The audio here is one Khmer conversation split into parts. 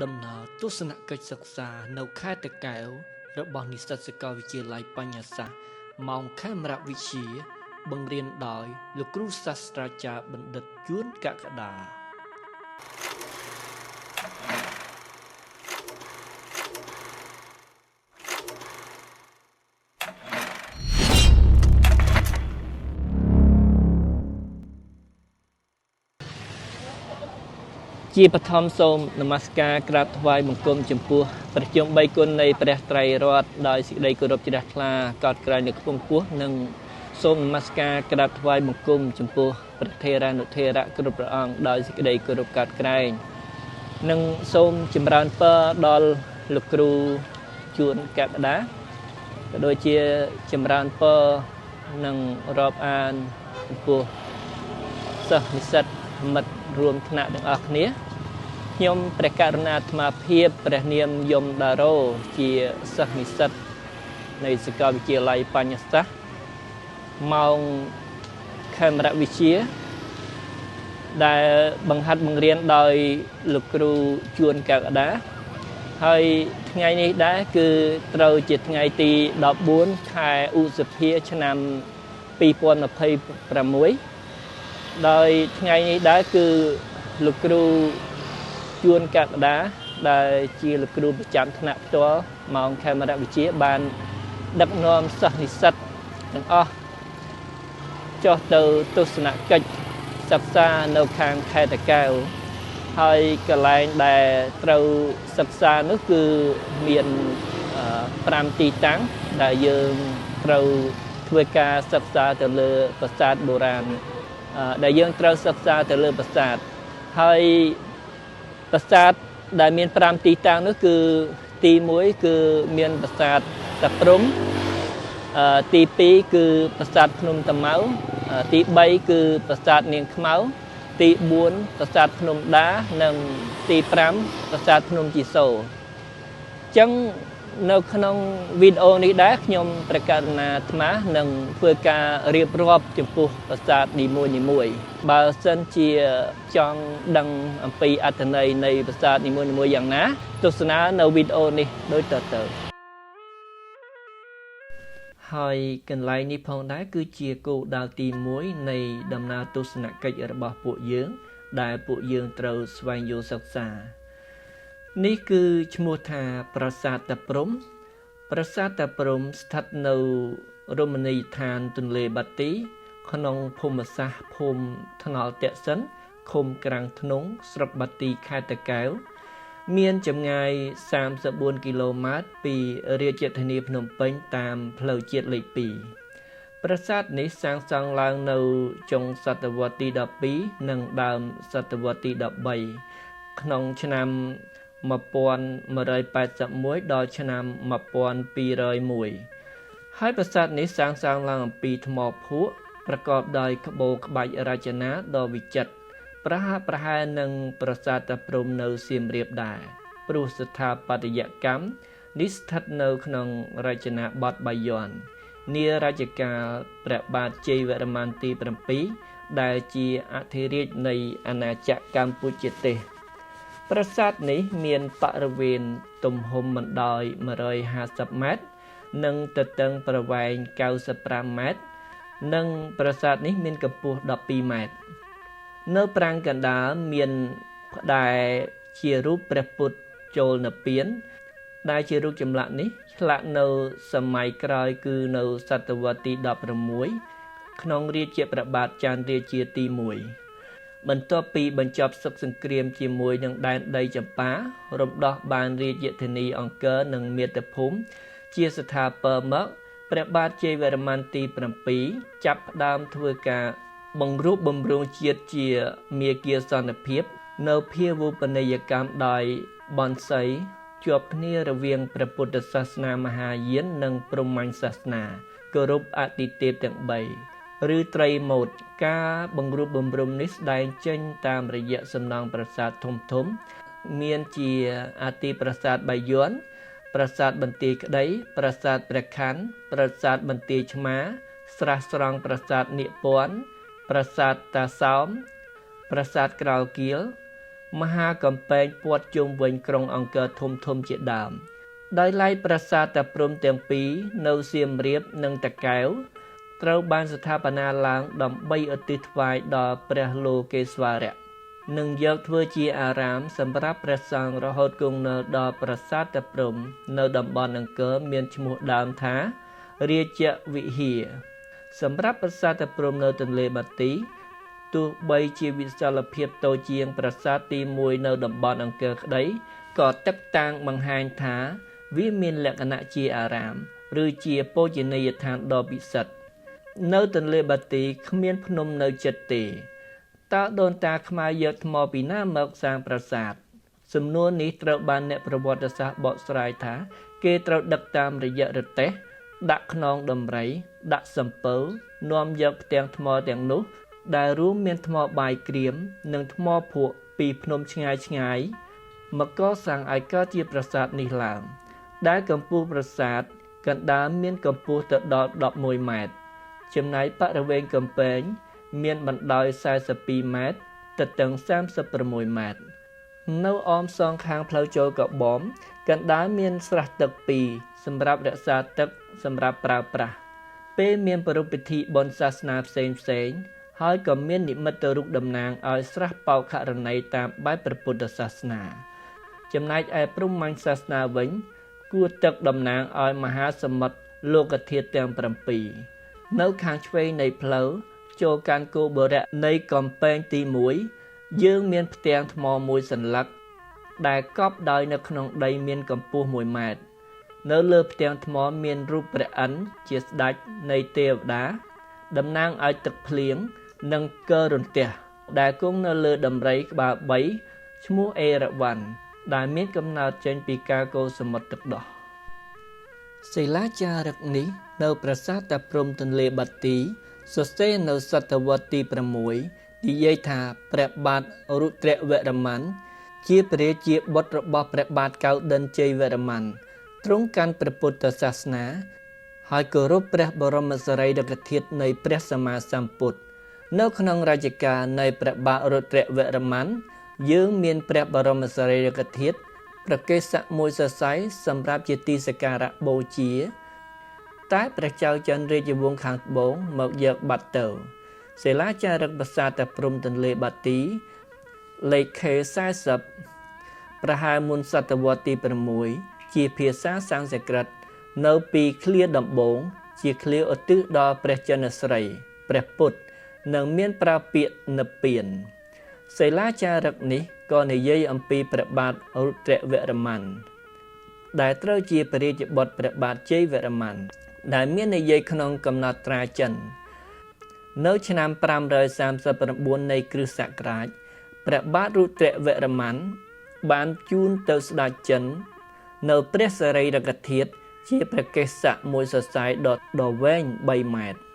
ដំណើរទស្សនកិច្ចសិក្សានៅខេត្តតាកែវរបស់និស្សិតសាកលវិទ្យាល័យបញ្ញាសាស្ត្រម៉ោងខេមរវិទ្យាបង្រៀនដោយលោកគ្រូសាស្ត្រាចារ្យបណ្ឌិតជួនកក្កដាជាបឋមសូមនមស្ការក្រាបថ្វាយបង្គំចំពោះព្រះជន្ម3គុណនៃព្រះត្រៃរតន៍ដោយសេចក្តីគោរពជ្រះថ្លាកោតក្រែងនៅខ្ពង់ខ្ពស់និងសូមនមស្ការក្រាបថ្វាយបង្គំចំពោះព្រះថេរានុថេរៈគ្រប់ព្រះអង្គដោយសេចក្តីគោរពកោតក្រែងនិងសូមចម្រើនពរដល់លោកគ្រូជួនកក្កដាក៏ដូចជាចម្រើនពរនិងរាប់អានចំពោះសិស្សនិស្សិតមិត្តរួមថ្នាក់ទាំងអស់គ្នាខ្ញុំព្រះករុណាអាត្មាភាពព្រះនាមយមដារ៉ូជាសិស្សនិស្សិតនៃសាកលវិទ្យាល័យបញ្ញាសាស្ត្រម៉ោងខេមរវិទ្យាដែលបង្ហាត់បង្រៀនដោយលោកគ្រូជួនកក្កដាហើយថ្ងៃនេះដែរគឺត្រូវជាថ្ងៃទី14ខែឧសភាឆ្នាំ2026ដោយថ្ងៃនេះដែរគឺលោកគ្រូជួនកក្កដាដែលជាលោកគ្រូប្រចាំថ្នាក់ផ្ទាល់ម៉ោងខេមរវិទ្យាបានដឹកនាំសិស្សនិស្សិតទាំងអស់ចុះទៅទស្សនកិច្ចសិក្សានៅខាងខេត្តតាកែវហើយកន្លែងដែលត្រូវសិក្សានោះគឺមាន5ទីតាំងដែលយើងត្រូវធ្វើការសិក្សាទៅលើប្រាសាទបុរាណដែលយើងត្រូវសិក្សាទៅលើប្រាសាទហើយប្រាសាទដែលមាន5ទីតាំងនោះគឺទី1គឺមានប្រាសាទតាព្រំទី2គឺប្រាសាទភ្នំតាម៉ៅទី3គឺប្រាសាទនាងខ្មៅទី4ប្រាសាទភ្នំដានិងទី5ប្រាសាទភ្នំជីសូរអញ្ចឹងនៅក្នុងវីដេអូនេះដែរខ្ញុំព្រះករុណាអាត្មានឹងធ្វើការរៀបរាប់ចំពោះប្រាសាទនីមួយៗបើសិនជាចង់ដឹងអំពីអត្ថន័យនៃប្រាសាទនីមួយៗយ៉ាងណាទស្សនានៅវីដេអូនេះដូចតទៅហើយកន្លែងនេះផងដែរគឺជាគោលដៅទី1នៃដំណើរទស្សនកិច្ចរបស់ពួកយើងដែលពួកយើងត្រូវស្វែងយល់សិក្សានេះគឺឈ្មោះថាប្រាសាទតាព្រំប្រាសាទតាព្រំស្ថិតនៅរមណីយដ្ឋានទន្លេបាទីក្នុងភូមិសាស្ត្រភូមិថ្នល់តេសិនឃុំក្រាំងធ្នង់ស្រុកបាទីខេត្តតាកែវមានចម្ងាយ34គីឡូម៉ែត្រពីរាជធានីភ្នំពេញតាមផ្លូវជាតិលេខ2ប្រាសាទនេះសាងសង់ឡើងនៅចុងសតវត្សទី12និងដើមសតវត្សទី13ក្នុងឆ្នាំ1181ដល់ឆ្នាំ1201ហើយប្រាសាទនេះសាងសង់ឡើងអំពីថ្មភក់ប្រកបដោយក្បូរក្បាច់រចនាដ៏វិចិត្រប្រហែលនឹងប្រាសាទតាព្រំនៅសៀមរាបដែរព្រោះស្ថាបត្យកម្មនេះស្ថិតនៅក្នុងរចនាបថបាយ័ននារជ្ជកាលព្រះបាទជ័យវរ្ម័នទី7ដែលជាអធិរាជនៃអាណាចក្រកម្ពុជាទេសប្រាសាទនេះមានបរិវេណទំហំបណ្ដោយ150ម៉ែត្រនិងទទឹងប្រវែង95ម៉ែត្រនិងប្រាសាទនេះមានកម្ពស់12ម៉ែត្រនៅប្រាង្គកណ្ដាលមានផ្តែរជារូបព្រះពុទ្ធចូលនិព្វានដែលជារូបចម្លាក់នេះឆ្លាក់នៅសម័យក្រោយគឺនៅសតវត្សទី16ក្នុងរាជ្យព្រះបាទចន្ទរាជាទី1បន្ទាប់ពីបញ្ចប់សឹកសង្គ្រាមជាមួយនឹងដែនដីចម្ប៉ារំដោះបានរាជធានីអង្គរនិងមាតុភូមិជាស្ថាពរមកព្រះបាទជ័យវរ្ម័នទី7ចាប់ផ្ដើមធ្វើការបង្រួបបម្រុងជាតិជាមាគ៌ាសន្តិភាពនៅភាវូបនីយកម្មដោយបន់សីជាប់គ្នារវាងព្រះពុទ្ធសាសនាមហាយាននិងព្រហ្មញ្ញសាសនាគោរពអទិទេពទាំង3ឬត្រីម៉ូតការបង្រួបបម្រុងនេះស្ដែងចេញតាមរយៈសំណង់ប្រាសាទធំមានជាអាទិប្រាសាទបាយ័នប្រាសាទបន្ទាយក្តីប្រាសាទព្រះខ័នប្រាសាទបន្ទាយឆ្មាស្រះស្រង់ប្រាសាទនាគពន្ធប្រាសាទតាសោមប្រាសាទក្រោលគៀល មហាកំពែងព័ទ្ធជុំវិញក្រុងអង្គរធំជាដើមដោយឡែកប្រាសាទតាព្រំទាំងពីរនៅសៀមរាបនិងតាកែវត្រូវបានស្ថាបនាឡើងដើម្បីឧទ្ទិសថ្វាយដល់ព្រះលោកេស្វរៈនិងយកធ្វើជាអារាមសម្រាប់ព្រះសង្ឃរហូតគង់នៅដល់ប្រាសាទតាព្រំនៅតំបន់អង្គរមានឈ្មោះដើមថារាជវិហារសម្រាប់ប្រាសាទតាព្រំនៅទន្លេបាទីទោះបីជាវិសាលភាពតូចជាងប្រាសាទទី1នៅតំបន់អង្គរក្តីក៏ទឹកតាំងបង្ហាញថាវាមានលក្ខណៈជាអារាមឬជាបូជនីយដ្ឋានដ៏ពិសិដ្ឋនៅទន្លេបាទីគ្មានភ្នំនៅជិតទេតើដូនតាខ្មែរយកថ្មពីណាមកសាងប្រាសាទសំណួរនេះត្រូវបានអ្នកប្រវត្តិសាស្ត្របកស្រាយថាគេត្រូវដឹកតាមរយៈរទេះដាក់ខ្នងដំរីដាក់សំពៅនាំយកផ្ទាំងថ្មទាំងនោះដែលរួមមានថ្មបាយក្រៀមនិងថ្មភក់ពីភ្នំឆ្ងាយមកកសាងឲ្យកើតជាប្រាសាទនេះឡើងដែលកម្ពស់ប្រាសាទកណ្ដាលមានកម្ពស់ទៅដល់11ម៉ែត្រចំណែកបរិវេណកំពែងមានបណ្ដោយ42ម៉ែត្រទទឹង36ម៉ែត្រនៅអមសងខាងផ្លូវចូលកបំកណ្ដាលមានស្រះទឹក2សម្រាប់រក្សាទឹកសម្រាប់ប្រើប្រាស់ពេលមានប្រពៃពិធីបុណ្យសាសនាផ្សេងហើយក៏មាននិមិត្តរូបតំណាងឲ្យស្រះបោខរណីតាមបែបព្រះពុទ្ធសាសនាចំណែកឯព្រហ្មញ្ញសាសនាវិញគួរទឹកតំណាងឲ្យមហាសមុទ្រលោកធាតុទាំង7នៅខាងឆ្វេងនៃផ្លូវចូលកាន់គោបុរៈនៃកំពែងទី1យើងមានផ្ទាំងថ្មមួយសន្លឹកដែលកប់ដោយនៅក្នុងដីមានកម្ពស់1ម៉ែត្រនៅលើផ្ទាំងថ្មមានរូបព្រះឥន្ទជាស្ដេចនៃទេវតាតំណាងឲ្យទឹកភ្លៀងនិងករន្ទះដែលគង់នៅលើដំរីក្បាល3ឈ្មោះអេរវ៉ាន់ដែលមានកំណើតចេញពីការកូរសមុទ្រទឹកដោះសិលាចារឹកនេះនៅប្រាសាទតាព្រំទន្លេបាទីសរសេរនៅសតវត្សទី6និយាយថាព្រះបាទរុទ្រវរ្ម័នជាព្រះរាជាបុត្ររបស់ព្រះបាទកៅណ្ឌិន្យជ័យវរ្ម័នទ្រង់កាន់ព្រះពុទ្ធសាសនាហើយគោរពព្រះបរមសារីរិកធាតុនៃព្រះសម្មាសម្ពុទ្ធនៅក្នុងរជ្ជកាលនៃព្រះបាទរុទ្រវរ្ម័នយើងមានព្រះបរមសារីរិកធាតុប្រកេសៈមួយសរសៃសម្រាប់ជាទីសក្ការៈបូជាតែព្រះចៅចន្ទរាជវង្សខាងត្បូងមកយកបាត់ទៅសិលាចារឹកប្រាសាទតាព្រំទន្លេបាទីលេខ K40 ប្រហែលមុនសតវត្សទី6ជាភាសាសំស្ក្រឹតនៅពីឃ្លាដំបូងជាឃ្លាឧទ្ទិសដល់ព្រះចន្ទស្រីព្រះពុទ្ធនិងមានប្រើពាក្យនិព្វានសិលាចារឹកនេះក៏និយាយអំពីព្រះបាទរុទ្រវរ្ម័នដែលត្រូវជាព្រះរាជបុត្រព្រះបាទជ័យវរ្ម័នដែលមាននិយាយក្នុងកំណត់ត្រាចិននៅឆ្នាំ539នៃគ្រិស្តសករាជព្រះបាទរុទ្រវរ្ម័នបានជូនទៅស្ដេចចិននៅព្រះសារីរិកធាតុជាប្រកេសៈមួយសរសៃដ៏វែង3ម៉ែត្រ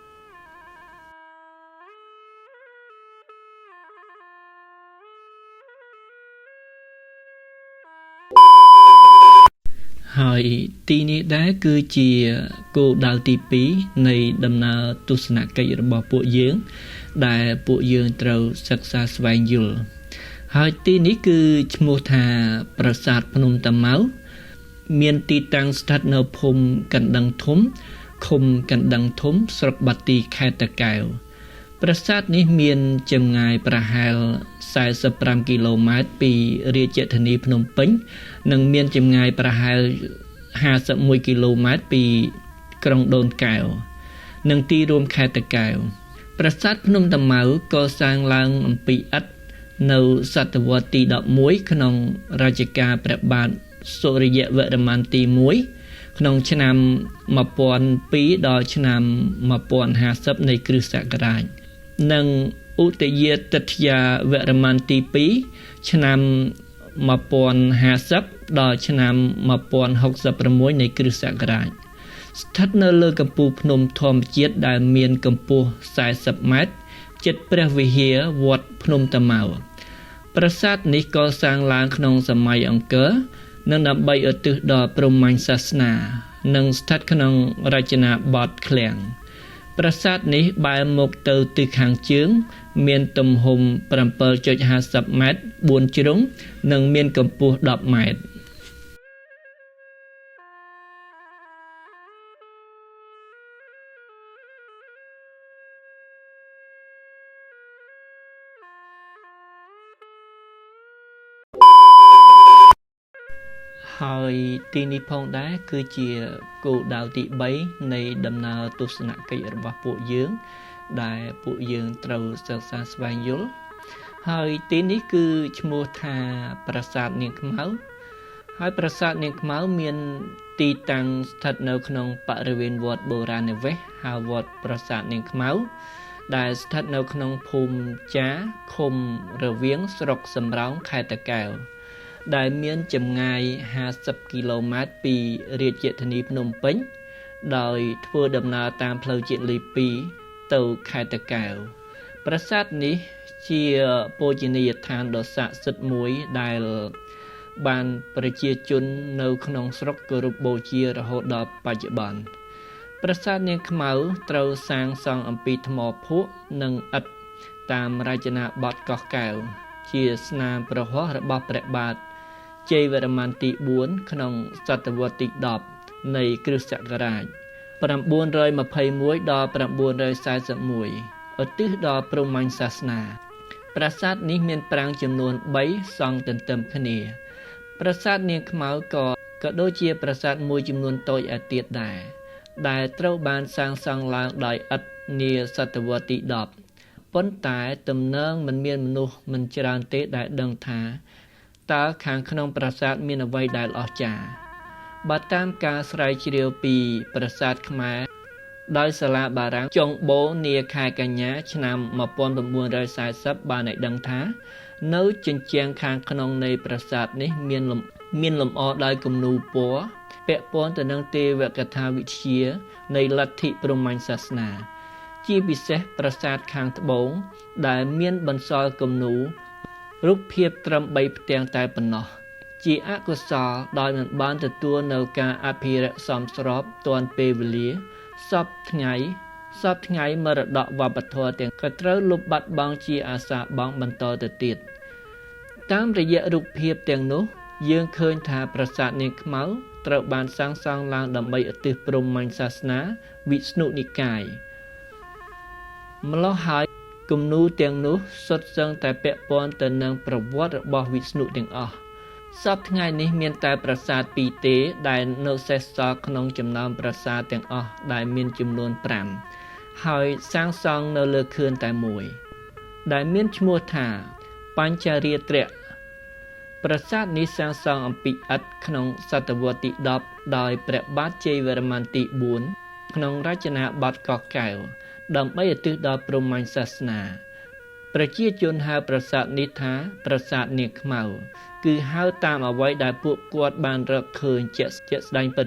ហើយទីនេះដែរគឺជាគោលដៅទី2នៃដំណើរទស្សនកិច្ចរបស់ពួកយើងដែលពួកយើងត្រូវសិក្សាស្វែងយល់ហើយទីនេះគឺឈ្មោះថាប្រាសាទភ្នំតាម៉ៅមានទីតាំងស្ថិតនៅភូមិកណ្ដឹងធំឃុំកណ្ដឹងធំស្រុកបាទីខេត្តតាកែវប្រាសាទនេះមានចម្ងាយប្រហែល45គីឡូម៉ែត្រពីរាជធានីភ្នំពេញនិងមានចម្ងាយប្រហែល51គីឡូម៉ែត្រពីក្រុងដូនកែវនិងទីរួមខេត្តតាកែវប្រាសាទភ្នំតាម៉ៅកសាងឡើងអំពីឥដ្ឋនៅសតវត្សទី11ក្នុងរជ្ជកាលព្រះបាទសូរ្យវរ្ម័នទី1ក្នុងឆ្នាំ1002ដល់ឆ្នាំ1050នៃគ្រិស្តសករាជនិងឧទយាទិធ្យាវរ្ម័នទី2ឆ្នាំ1050ដល់ឆ្នាំ1066នៃគ្រិស្តសករាជស្ថិតនៅលើកំពូលភ្នំធម្មជាតិដែលមានកម្ពស់40ម៉ែត្រជិតព្រះវិហារវត្តភ្នំតាម៉ៅប្រាសាទនេះកសាងឡើងក្នុងសម័យអង្គរនិងដើម្បីឧទ្ទិសដល់ព្រហ្មញ្ញសាសនានិងស្ថិតក្នុងរចនាបថឃ្លាំង ប្រាសាទនេះបែរមុខទៅទិសខាងជើងមានទំហំ 7.50 ម៉ែត្រ 4 ជ្រុងនិងមានកម្ពស់ 10 ម៉ែត្រហើយទីនេះផងដែរគឺជាគោលដៅទី3នៃដំណើរទស្សនកិច្ចរបស់ពួកយើងដែលពួកយើងត្រូវសិក្សាស្វែងយល់ហើយទីនេះគឺឈ្មោះថាប្រាសាទនាងខ្មៅហើយប្រាសាទនាងខ្មៅមានទីតាំងស្ថិតនៅក្នុងបរិវេណវត្តបុរាណនិវេសហៅវត្តប្រាសាទនាងខ្មៅដែលស្ថិតនៅក្នុងភូមិចាឃុំរវៀងស្រុកសំរោងខេត្តតាកែវដែលមានចម្ងាយ50 គីឡូម៉ែត្រពីរាជធានីភ្នំពេញដោយធ្វើដំណើរតាមផ្លូវជាតិលេខ2ទៅខេត្តតាកែវប្រាសាទនេះជាបូជនីយដ្ឋានដ៏ស័ក្តិសិទ្ធិមួយដែលបានប្រជាជននៅក្នុងស្រុកគោរពបូជារហូតដល់បច្ចុប្បន្នប្រាសាទនាងខ្មៅត្រូវសាងសង់អំពីថ្មភក់និងឥដ្ឋតាមរចនាបថកោះកែវជាស្នាមព្រះហស្ថរបស់ព្រះបាទជ័យវរ្ម័នទី4ក្នុងសតវត្សទី10នៃគ្រិស្តសករាជ921ដល់941ឧទ្ទិសដល់ព្រហ្មញ្ញសាសនាប្រាសាទនេះមានប្រាង្គចំនួន3សង់ទន្ទឹមគ្នាប្រាសាទនាងខ្មៅក៏ដូចជាប្រាសាទមួយចំនួនតូចឯទៀតដែលត្រូវបានសាងសង់ឡើងដោយឥដ្ឋនាសតវត្សទី10ប៉ុន្តែទំនងមិនមានមនុស្សមិនច្រើនទេដែលដឹងថាតើខាងក្នុងប្រាសាទមានអ្វីដែលអស្ចារ្យបើតាមការស្រាវជ្រាវពីប្រាសាទខ្មែរដោយសាលាបារាំងចុងបូនាខែកញ្ញាឆ្នាំ1940បានឲ្យដឹងថានៅជញ្ជាំងខាងក្នុងនៃប្រាសាទនេះមានលម្អដោយគំនូរពណ៌ពាក់ព័ន្ធទៅនឹងទេវកថាវិទ្យានៃលទ្ធិព្រហ្មញ្ញសាសនាជាពិសេសប្រាសាទខាងត្បូងដែលមានបន្សល់គំនូររូបភាពត្រឹម3ផ្ទាំងតែប៉ុណ្ណោះជាអកុសលដោយមិនបានទទួលនៅការអភិរក្សសមស្របទាន់ពេលវេលាសពថ្ងៃមរតកវប្បធម៌ទាំងក៏ត្រូវលុបបាត់បង់ជាអាសាបង់បន្តទៅទៀតតាមរយៈរូបភាពទាំងនោះយើងឃើញថាប្រាសាទនាងខ្មៅត្រូវបានសាងសង់ឡើងដើម្បីឧទ្ទិសព្រហ្មញ្ញសាសនាវិស្ណុនិកាយម្ល៉េះហើយគំនូរទាំងនោះសុទ្ធសឹងតែពាក់ព័ន្ធទៅនឹងប្រវត្តិរបស់វិស្ណុទាំងអស់សពថ្ងៃនេះមានតែប្រាសាទ2ទេដែលនៅសេសសល់ក្នុងចំណោមប្រាសាទទាំងអស់ដែលមានចំនួន5ហើយសាងសង់នៅលើខឿនតែមួយដែលមានឈ្មោះថាបញ្ចារាត្រៈប្រាសាទនេះសាងសង់អំពីឥដ្ឋក្នុងសតវត្សទី10ដោយព្រះបាទជ័យវរ្ម័នទី4ក្នុងរចនាបថកោះកែវដើម្បីឧទ្ទិសដល់ព្រហ្មញ្ញសាសនាប្រជាជនហៅប្រាសាទនេះថាប្រាសាទនាងខ្មៅគឺហៅតាមអ្វីដែលពួកគាត់បានរកឃើញជាក់ស្ដែងពិត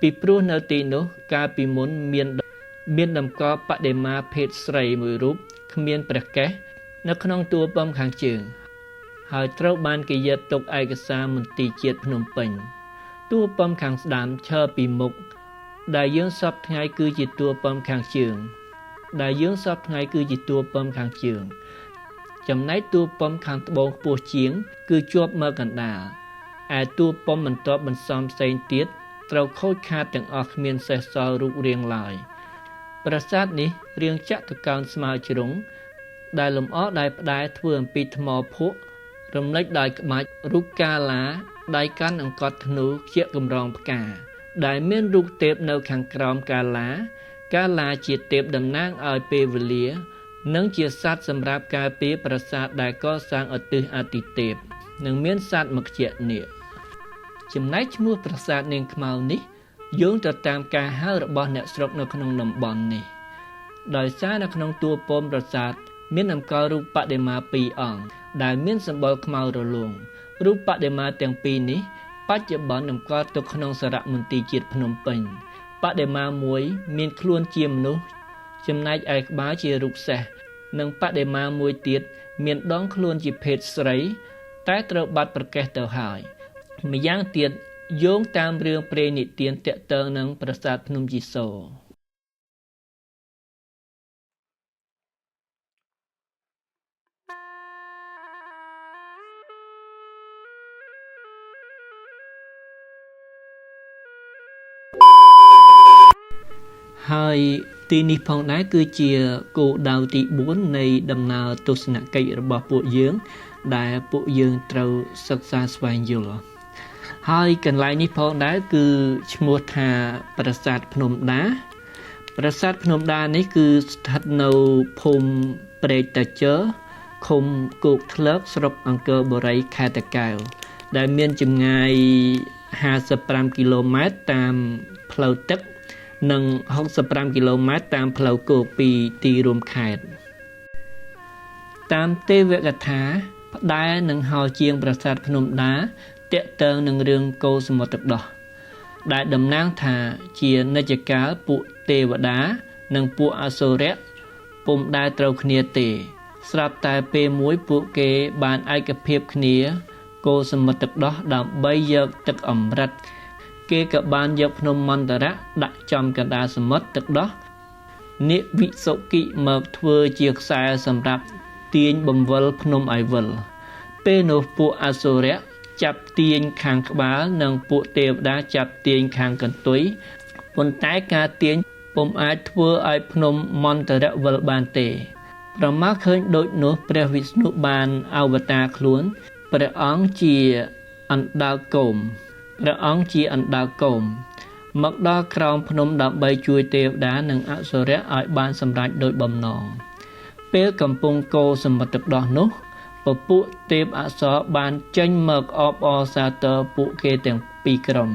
ពីព្រោះនៅទីនោះកាលពីមុនមានតម្កល់បដិមាភេទស្រីមួយរូបគ្មានព្រះកេសនៅក្នុងតួប៉មខាងជើងហើយត្រូវបានគេយកទុកឯកសារមន្ទីរជាតិភ្នំពេញតួប៉មខាងស្ដាំឈរពីមុខដែលយើងសពថ្ងៃគឺជាតួប៉មខាងជើងចំណែកតួប៉មខាងត្បូងខ្ពស់ជាងគឺជាប់មកកណ្ដាលឯតួប៉មបន្ទាប់បន្សំផ្សេងទៀតត្រូវខូចខាតទាំងអស់គ្មានសេសសល់រូបរាងឡើយប្រាសាទនេះរាងចតុកោណស្មើជ្រុងដែលលម្អដោយផ្តែរធ្វើអំពីថ្មភក់រំលេចដោយក្បាច់រូបកាឡាដៃកាន់អង្កត់ធ្នូជាកម្រងផ្កាដែលមានរូបទេពនៅខាងក្រោមកាឡាជាទេពតំណាងឲ្យពេលវេលានិងជាសត្វសម្រាប់ការពារប្រាសាទដែលកសាងឧទ្ទិសអាទិទេពនិងមានសត្វមកជានាគចំណែកឈ្មោះប្រាសាទនាងខ្មៅនេះយោងទៅតាមការហៅរបស់អ្នកស្រុកនៅក្នុងតំបន់នេះដោយសារនៅក្នុងតួប៉មប្រាសាទមានតម្កល់រូបបដិមា2អង្គដែលមានសម្បុរខ្មៅរលោងរូបបដិមាទាំងពីរនេះបច្ចុប្បន្នតម្កល់ទុកក្នុងសារមន្ទីរជាតិភ្នំពេញបដិមាមួយមានខ្លួនជាមនុស្សចំណែកឯក្បាលជារូបសេះនិងបដិមាមួយទៀតមានដងខ្លួនជាភេទស្រីតែត្រូវបាត់ប្រកេះទៅហើយម្យ៉ាងទៀតយោងតាមរឿងព្រេងនិទានទាក់ទងនឹងប្រាសាទភ្នំជីសូរ ហើយទីនេះផងដែរគឺជាគោលដៅទី4នៃដំណើរទស្សនកិច្ចរបស់ពួកយើងដែលពួកយើងត្រូវសិក្សាស្វែងយល់ហើយកន្លែងនេះផងដែរគឺឈ្មោះថាប្រាសាទភ្នំដាប្រាសាទភ្នំដានេះគឺស្ថិតនៅភូមិព្រែកតាជើឃុំគោកធ្លើកស្រុកអង្គរបូរីខេត្តតាកែវដែលមានចម្ងាយ55គីឡូម៉ែត្រតាមផ្លូវទឹកនិង65គីឡូម៉ែត្រតាមផ្លូវគោកពីទីរួមខេត្តតាមទេវកថាផ្តែរនិងហោជាងប្រាសាទភ្នំដាទាក់ទងនឹងរឿងកូរសមុទ្រទឹកដោះដែលតំណាងថាជានិច្ចកាលពួកទេវតានិងពួកអសុរៈពុំដែលត្រូវគ្នាទេស្រាប់តែពេលមួយពួកគេបានឯកភាពគ្នាកូរសមុទ្រទឹកដោះដើម្បីយកទឹកអម្រឹតគេក៏បានយកភ្នំមន្តរៈដាក់ចំកណ្ដាលសមុទ្រទឹកដោះនាគវិសុគិមកធ្វើជាខ្សែសម្រាប់ទាញបំវិលភ្នំឲ្យវិលពេលនោះពួកអសុរៈចាប់ទាញខាងក្បាលនិងពួកទេវតាចាប់ទាញខាងកន្ទុយប៉ុន្តែការទាញពុំអាចធ្វើឲ្យភ្នំមន្តរៈវិលបានទេប្រមាឃើញដូចនោះព្រះវិស្ណុបានអវតារខ្លួនព្រះអង្គជាអណ្ដើកគោមមកដល់ក្រោមភ្នំដើម្បីជួយទេវតានិងអសុរៈឲ្យបានសម្រេចដោយបំណងពេលកំពុងកូរសមុទ្រទឹកដោះនោះពពួកទេពអប្សរបានចេញមកអបអរសាទរពួកគេទាំងពីរក្រុម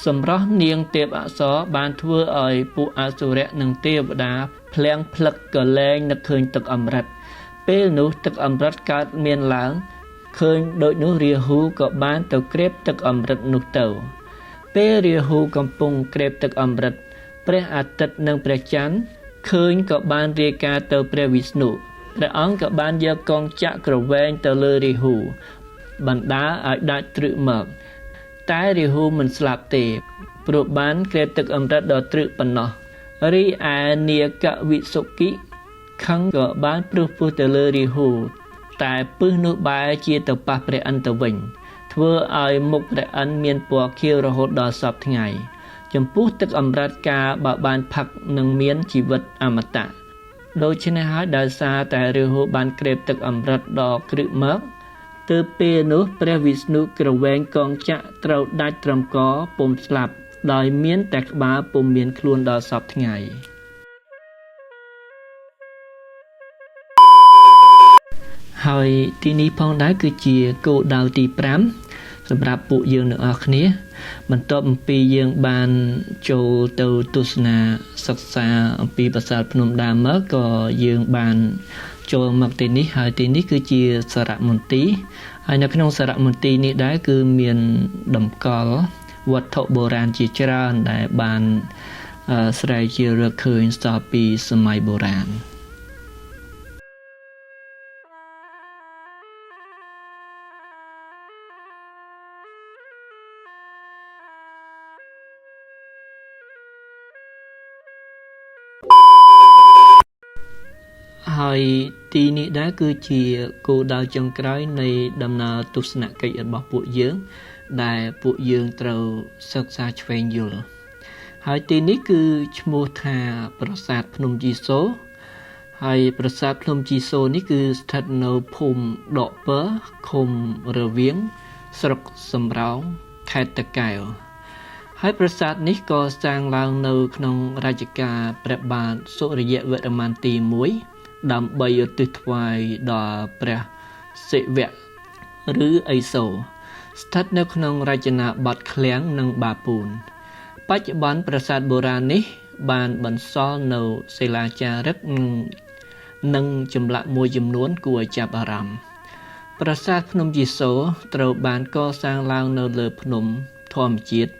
សម្រស់នាងទេពអប្សរបានធ្វើឲ្យពួកអសុរៈនិងទេវតាភ្លៀងផ្លឹកក៏លែងនឹកឃើញទឹកអម្រឹតពេលនោះទឹកអម្រឹតកើតមានឡើងឃើញដូចនោះរាហូក៏បានទៅក្រេបទឹកអម្រឹតនោះទៅពេលរាហូកំពុងក្រេបទឹកអម្រឹតព្រះអាទិត្យនិងព្រះច័ន្ទឃើញក៏បានរាយការណ៍ទៅព្រះវិស្ណុព្រះអង្គក៏បានយកកងចក្រក្រវែងទៅលើរាហូបណ្ដាឲ្យដាច់ទ្រឹកមកតែរាហូមិនស្លាប់ទេព្រោះបានក្រេបទឹកអម្រឹតដល់ទ្រឹកប៉ុណ្ណោះរីឯនាគវិសុគិខឹងក៏បានព្រឹសពោះទៅលើរាហូតែពឹសនោះបែរជាទៅប៉ះព្រះឥន្ទទៅវិញធ្វើឲ្យមុខព្រះឥន្ទមានពណ៌ខៀវរហូតដល់សព្វថ្ងៃចំពោះទឹកអម្រឹតកាលបើបានផឹកនឹងមានជីវិតអមតៈដូច្នេះហើយដោយសារតែរាហូបានក្រេបទឹកអម្រឹតដល់គ្រឹះមកទើបពេលនោះព្រះវិស្ណុក្រវែងកងចក្រត្រូវដាច់ត្រឹមកពុំស្លាប់ដោយមានតែក្បាលពុំមានខ្លួនដល់សព្វថ្ងៃហើយទីនេះផងដែរគឺជាគោលដៅទី5សម្រាប់ពួកយើងទាំងអស់គ្នាបន្ទាប់អំពីយើងបានចូលទៅទស្សនាសិក្សាអំពីប្រាសាទភ្នំដាមកក៏យើងបានចូលមកទីនេះហើយទីនេះគឺជាសារមន្ទីរហើយនៅក្នុងសារមន្ទីរនេះដែរគឺមានតម្កល់វត្ថុបុរាណជាច្រើនដែលបានស្រាវជ្រាវរកឃើញស្ទាល់ពីសម័យបុរាណហើយទីនេះដែរគឺជាគោលដៅចុងក្រោយនៃដំណើរទស្សនកិច្ចរបស់ពួកយើងដែលពួកយើងត្រូវសិក្សាឆ្វេងយល់ហើយទីនេះគឺឈ្មោះថាប្រាសាទភ្នំជីសូរហើយប្រាសាទភ្នំជីសូរនេះគឺស្ថិតនៅភូមិដកពើឃុំរវៀងស្រុកសំរោងខេត្តតាកែវហើយប្រាសាទនេះក៏សាងឡើងនៅក្នុងរជ្ជកាលព្រះបាទសូរ្យវរ្ម័នទី1ដើម្បីឧទ្ទិសថ្វាយដល់ព្រះសិវៈឬឥសូរស្ថិតនៅក្នុងរចនាបថឃ្លាំងនិងបាពូនបច្ចុប្បន្នប្រាសាទបុរាណនេះបានបន្សល់នៅសិលាចារឹកនិងចម្លាក់មួយចំនួនគួរឲ្យចាប់អារម្មណ៍ប្រាសាទភ្នំជីសូរត្រូវបានកសាងឡើងនៅលើភ្នំធម្មជាតិ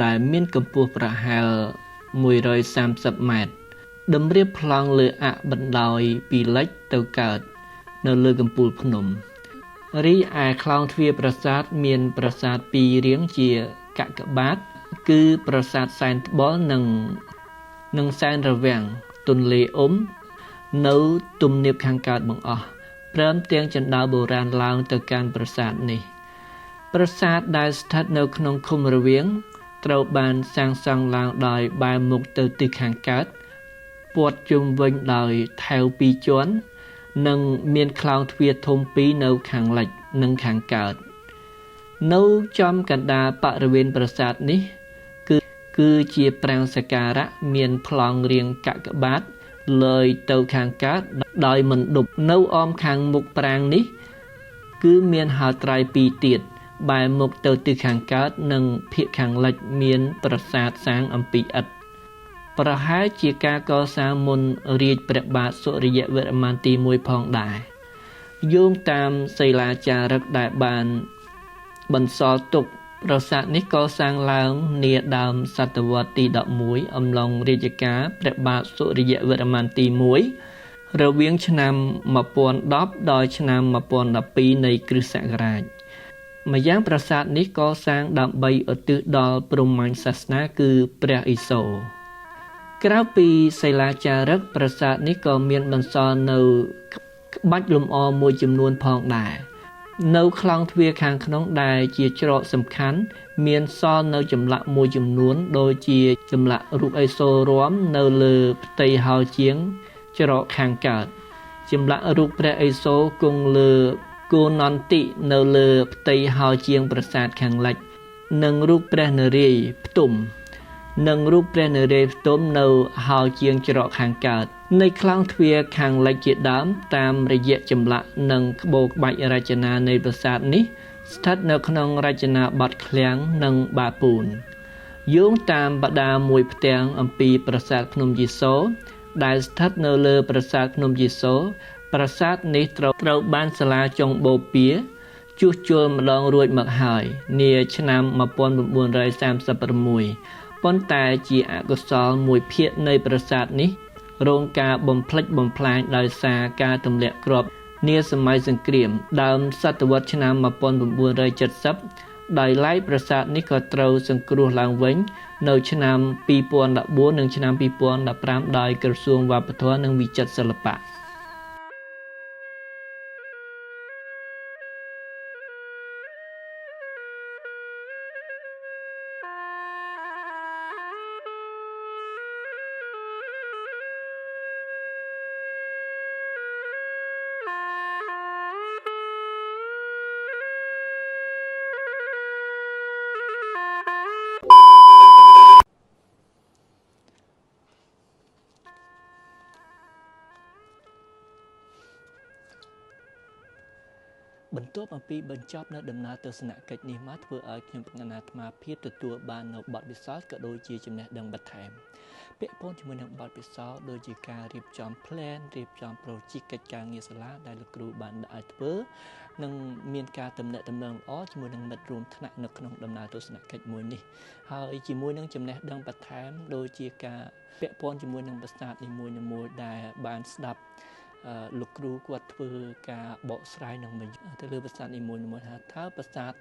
ដែលមានកម្ពស់ប្រហែល130ម៉ែត្រតម្រៀបប្លង់លើអបណ្ដោយពីលិចទៅកើតនៅលើកំពូលភ្នំរីឯខ្លោងទ្វារប្រាសាទមានប្រាសាទពីររាងជាកក្កបាតគឺប្រាសាទសែនត្បល់និងសែនរវាំងទន្លេនៅទំនាបខាងកើតបង្អស់ព្រមទាំងជណ្ដើរបុរាណឡើងទៅកាន់ប្រាសាទនេះប្រាសាទដែលស្ថិតនៅក្នុងឃុំរវាង ត្រូវបានសាងសង់ឡើងដោយបែរមុខទៅទិសខាងកើតព័ទ្ធជុំវិញដោយថែវ2ជាន់និងមានខ្លោងទ្វារធំ2នៅខាងលិចនិងខាងកើតនៅចំកណ្ដាលបរិវេណប្រាសាទនេះគឺជាប្រាង្គសក្ការៈមានប្លង់រាងកាកបាទ លើយទៅខាងកើតដោយមិនដប់នៅអមខាងមុខប្រាង្គនេះគឺមានហោត្រៃ2ទៀតបែរមុខទៅទិសខាងកើតនិងភាគខាងលិចមានប្រាសាទសាងអំពីឥដ្ឋប្រហែលជាការកសាងមុនរាជព្រះបាទសូរ្យវរ្ម័នទី1ផងដែរយោងតាមសិលាចារឹកដែលបានបន្សល់ទុកប្រាសាទនេះកសាងឡើងនាដើមសតវត្សទី11អំឡុងរាជការព្រះបាទសូរ្យវរ្ម័នទី1រវាងឆ្នាំ1010ដល់ឆ្នាំ1012នៃគ្រិស្តសករាជម្យ៉ាងប្រាសាទនេះកសាងដើម្បីឧទ្ទិសដល់ព្រហ្មញ្ញសាសនាគឺព្រះឥសូរក្រៅពីសិលាចារឹកប្រាសាទនេះក៏មានបន្សល់នៅក្បាច់លម្អមួយចំនួនផងដែរនៅខ្លោងទ្វារខាងក្នុងដែលជាច្រកសំខាន់មានសល់នៅចម្លាក់មួយចំនួនដូចជាចម្លាក់រូបឥសូររាំនៅលើផ្ទៃហោជាងច្រកខាងកើតចម្លាក់រូបព្រះឥសូរគង់លើគោនន្តិនៅលើផ្ទៃហោជាងប្រាសាទខាងលិចនិងរូបព្រះនរាយណ៍ផ្ទុំនៅហោជាងច្រកខាងកើតនៃខ្លោងទ្វារខាងលិចជាដើមតាមរយៈចម្លាក់និងក្បូរក្បាច់រចនានៃប្រាសាទនេះស្ថិតនៅក្នុងរចនាបថឃ្លាំងនិងបាពូនយោងតាមបដាមួយផ្ទាំងអំពីប្រាសាទភ្នំយេសូរដែលស្ថិតនៅលើប្រាសាទភ្នំយេសូរប្រាសាទនេះត្រូវបានសាលាចុងបូព៌ាជួសជុលម្ដងរួចមកហើយនាឆ្នាំ1936ប៉ុន្តែជាអកុសលមួយភាគនៃប្រាសាទនេះរងការបំផ្លិចបំផ្លាញដោយសារការទម្លាក់គ្រាប់នាសម័យសង្គ្រាមដើមសតវត្សឆ្នាំ1970ដោយឡែកប្រាសាទនេះក៏ត្រូវសង្គ្រោះឡើងវិញនៅឆ្នាំ2014និងឆ្នាំ2015ដោយក្រសួងវប្បធម៌និងវិចិត្រសិល្បៈបន្ទាប់អំពីបញ្ចប់នៅដំណើរទស្សនកិច្ចនេះមកធ្វើឲ្យខ្ញុំកណាអាត្មាភាពទទួលបាននៅបទពិសោធន៍ក៏ដូចជាចំណេះដឹងបន្ថែមពាក់ព័ន្ធជាមួយនឹងបទពិសោធន៍ដូចជាការរៀបចំ plan រៀបចំ project កិច្ចការងារសាលាដែលលោកគ្រូបានឲ្យធ្វើនិងមានការទំនាក់ទំនងល្អជាមួយនឹងមិត្តរួមថ្នាក់នៅក្នុងដំណើរទស្សនកិច្ចមួយនេះហើយជាមួយនឹងចំណេះដឹងបន្ថែមដូចជាការពាក់ព័ន្ធជាមួយនឹងប្រាសាទនីមួយៗដែលបានស្ដាប់លោកគ្រូគាត់ធ្វើការបកស្រាយនឹងទៅលើប្រាសាទនីមួយៗថាតើប្រាសាទ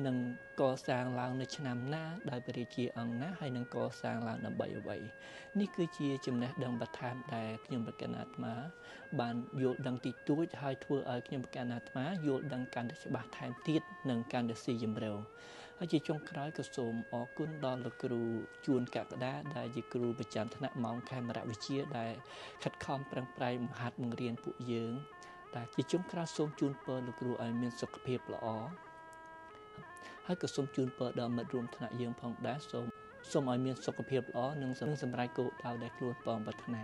នឹងកសាងឡើងនៅឆ្នាំណាដោយព្រះរាជាអង្គណាហើយនឹងកសាងឡើងដើម្បីអ្វីនេះគឺជាចំណេះដឹងបន្ថែមដែលខ្ញុំប្រកាសអាត្មាបានយល់ដឹងទីទួចហើយធ្វើឲ្យខ្ញុំប្រកាសអាត្មាយល់ដឹងកាន់តែច្បាស់ថែមទៀតនិងកាន់តែស៊ីជម្រៅហើយជាចុងក្រោយក៏សូមអរគុណដល់លោកគ្រូជួនកក្កដាដែលជាគ្រូប្រចាំថ្នាក់ម៉ោងខេមរវិទ្យាដែលខិតខំប្រឹងប្រែងបង្ហាត់បង្រៀនពួកយើងដែលជាចុងក្រោយសូមជូនពរលោកគ្រូឲ្យមានសុខភាពល្អហើយក៏សូមជូនពរដល់មិត្តរួមថ្នាក់យើងផងដែរសូមឲ្យមានសុខភាពល្អនិងសម្រេចគោលដៅដែលខ្លួនបងប្រាថ្នា